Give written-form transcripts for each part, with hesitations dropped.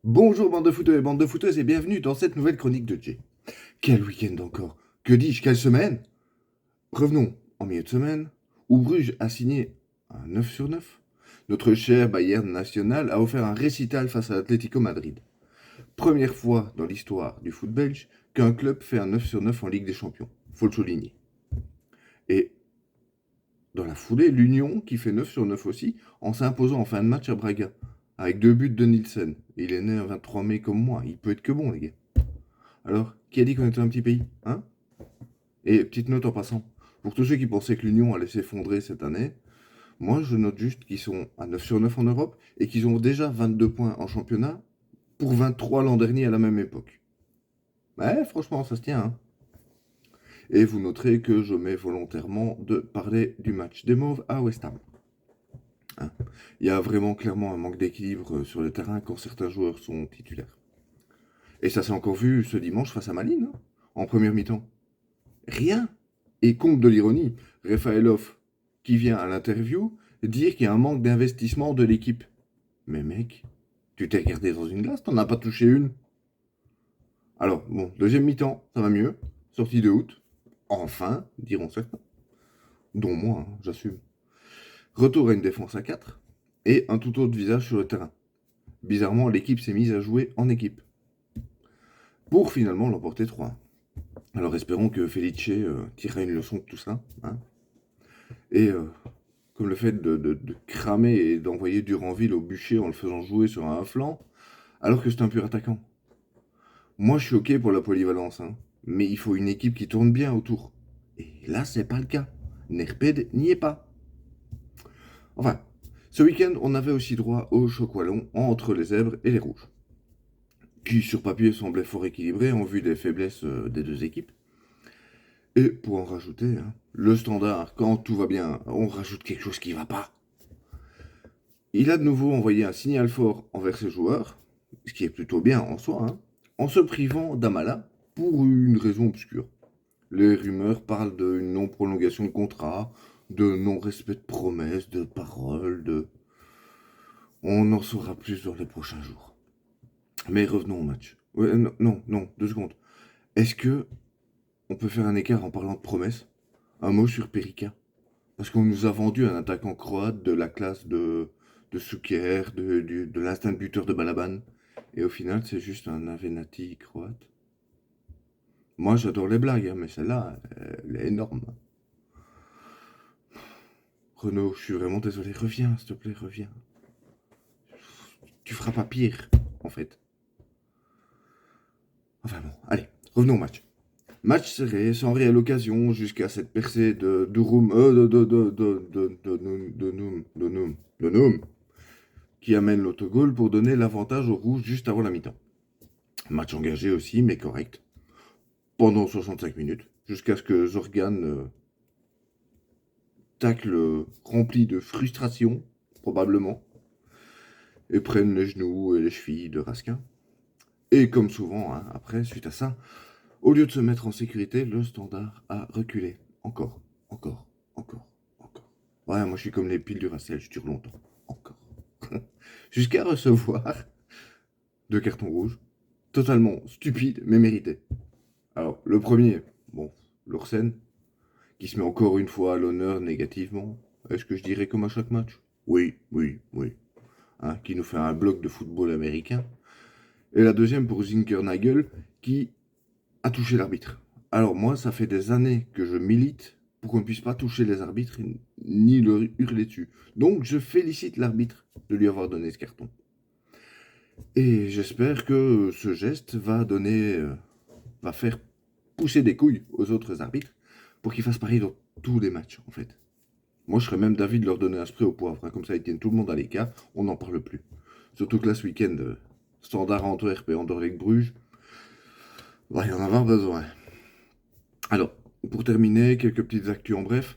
Bonjour bande de footeux et bande de footeuses et bienvenue dans cette nouvelle chronique de Jay. Quel week-end encore? Que dis-je, quelle semaine? Revenons en milieu de semaine, où Bruges a signé un 9 sur 9. Notre cher Bayern National a offert un récital face à l'Atlético Madrid. Première fois dans l'histoire du foot belge qu'un club fait un 9 sur 9 en Ligue des Champions. Faut le souligner. Et dans la foulée, l'Union qui fait 9 sur 9 aussi en s'imposant en fin de match à Braga. Avec 2 buts de Nielsen. Il est né un 23 mai comme moi, il peut être que bon les gars. Alors, qui a dit qu'on était un petit pays, hein? Et petite note en passant, pour tous ceux qui pensaient que l'Union allait s'effondrer cette année, moi je note juste qu'ils sont à 9 sur 9 en Europe et qu'ils ont déjà 22 points en championnat pour 23 l'an dernier à la même époque. Ouais, franchement, ça se tient, hein. Et vous noterez que je mets volontairement de parler du match des Mauves à West Ham, hein. Il y a vraiment clairement un manque d'équilibre sur le terrain quand certains joueurs sont titulaires. Et ça s'est encore vu ce dimanche face à Malines, hein, en première mi-temps. Rien. Et comble de l'ironie, Rafaelov, qui vient à l'interview, dire qu'il y a un manque d'investissement de l'équipe. Mais mec, tu t'es regardé dans une glace, t'en as pas touché une. Alors, bon, deuxième mi-temps, ça va mieux. Sortie de août. Enfin, diront certains. Dont moi, hein, j'assume. Retour à une défense à 4 et un tout autre visage sur le terrain. Bizarrement, l'équipe s'est mise à jouer en équipe. Pour finalement l'emporter 3-1. Alors espérons que Felice tirera une leçon de tout ça, hein. Et comme le fait de cramer et d'envoyer Duranville au bûcher en le faisant jouer sur un flanc, alors que c'est un pur attaquant. Moi, je suis OK pour la polyvalence, hein, mais il faut une équipe qui tourne bien autour. Et là, c'est pas le cas. Nerped n'y est pas. Enfin, ce week-end, on avait aussi droit au choc wallon entre les zèbres et les rouges, qui sur papier semblait fort équilibré en vue des faiblesses des deux équipes. Et pour en rajouter, hein, le standard, quand tout va bien, on rajoute quelque chose qui va pas. Il a de nouveau envoyé un signal fort envers ses joueurs, ce qui est plutôt bien en soi, hein, en se privant d'Amala pour une raison obscure. Les rumeurs parlent d'une non-prolongation de contrat, de non-respect de promesses, de paroles, de... On en saura plus dans les prochains jours. Mais revenons au match. Ouais, non, non, non, 2 secondes. Est-ce que on peut faire un écart en parlant de promesses? Un mot sur Perica? Parce qu'on nous a vendu un attaquant croate de la classe de Suker, de l'instinct de buteur de Balaban. Et au final, c'est juste un Avenatti croate. Moi, j'adore les blagues, hein, mais celle-là, elle est énorme. Renaud, je suis vraiment désolé. Reviens, s'il te plaît, reviens. Tu feras pas pire, en fait. Enfin bon, allez, revenons au match. Match serré, sans réelle occasion, jusqu'à cette percée de Durum, de Noum, qui amène l'autogol pour donner l'avantage aux rouges juste avant la mi-temps. Match engagé aussi, mais correct. Pendant 65 minutes, jusqu'à ce que Zorgan tacle rempli de frustration, probablement, et prenne les genoux et les chevilles de Raskin. Et comme souvent, hein, après, suite à ça, au lieu de se mettre en sécurité, le standard a reculé. Encore, encore, encore, encore. Ouais, moi je suis comme les piles du Racel, je dure longtemps. Encore. Jusqu'à recevoir 2 cartons rouges, totalement stupides, mais mérités. Alors, le premier, bon, Lorsen, qui se met encore une fois à l'honneur négativement. Est-ce que je dirais comme à chaque match? Oui, oui, oui. Hein, qui nous fait un bloc de football américain. Et la deuxième pour Zinkernagel, qui a touché l'arbitre. Alors moi, ça fait des années que je milite pour qu'on ne puisse pas toucher les arbitres ni leur hurler dessus. Donc je félicite l'arbitre de lui avoir donné ce carton. Et j'espère que ce geste va donner, va faire pousser des couilles aux autres arbitres pour qu'ils fassent pareil dans tous les matchs, en fait. Moi, je serais même d'avis de leur donner un spray au poivre, hein, comme ça ils tiennent tout le monde à l'écart, on n'en parle plus. Surtout que là, ce week-end, Standard Antwerp et Anderlecht Bruges, va y en avoir besoin. Alors, pour terminer, quelques petites actus en bref.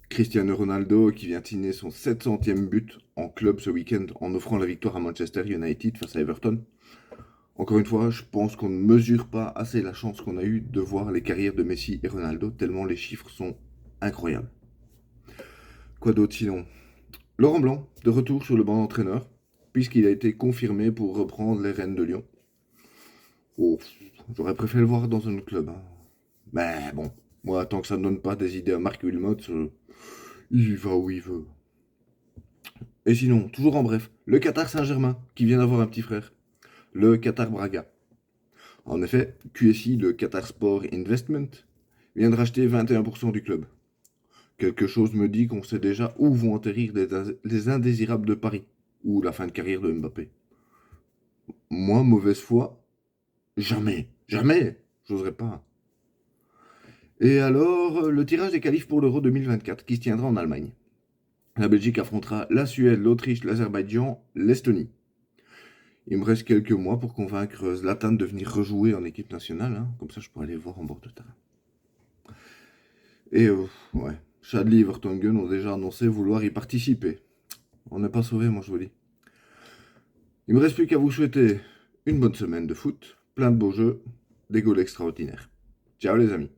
Cristiano Ronaldo qui vient signer son 700e but en club ce week-end en offrant la victoire à Manchester United face à Everton. Encore une fois, je pense qu'on ne mesure pas assez la chance qu'on a eue de voir les carrières de Messi et Ronaldo, tellement les chiffres sont incroyables. Quoi d'autre sinon? Laurent Blanc, de retour sur le banc d'entraîneur. puisqu'il a été confirmé pour reprendre les Rênes de Lyon. Oh, j'aurais préféré le voir dans un autre club, hein. Mais bon, moi, tant que ça ne donne pas des idées à Marc Wilmots, il va où il veut. Et sinon, toujours en bref, le Qatar Saint-Germain, qui vient d'avoir un petit frère, le Qatar Braga. En effet, QSI, le Qatar Sport Investment, vient de racheter 21% du club. Quelque chose me dit qu'on sait déjà où vont atterrir les indésirables de Paris, ou la fin de carrière de Mbappé. Moi, mauvaise foi, jamais, jamais, j'oserais pas. Et alors, le tirage des qualifs pour l'Euro 2024 qui se tiendra en Allemagne. La Belgique affrontera la Suède, l'Autriche, l'Azerbaïdjan, l'Estonie. Il me reste quelques mois pour convaincre Zlatan de venir rejouer en équipe nationale, hein. Comme ça je pourrais aller le voir en bord de terrain. Et ouais, Chadli et Vertonghen ont déjà annoncé vouloir y participer. On n'est pas sauvés, moi je vous dis. Il me reste plus qu'à vous souhaiter une bonne semaine de foot, plein de beaux jeux, des goals extraordinaires. Ciao les amis.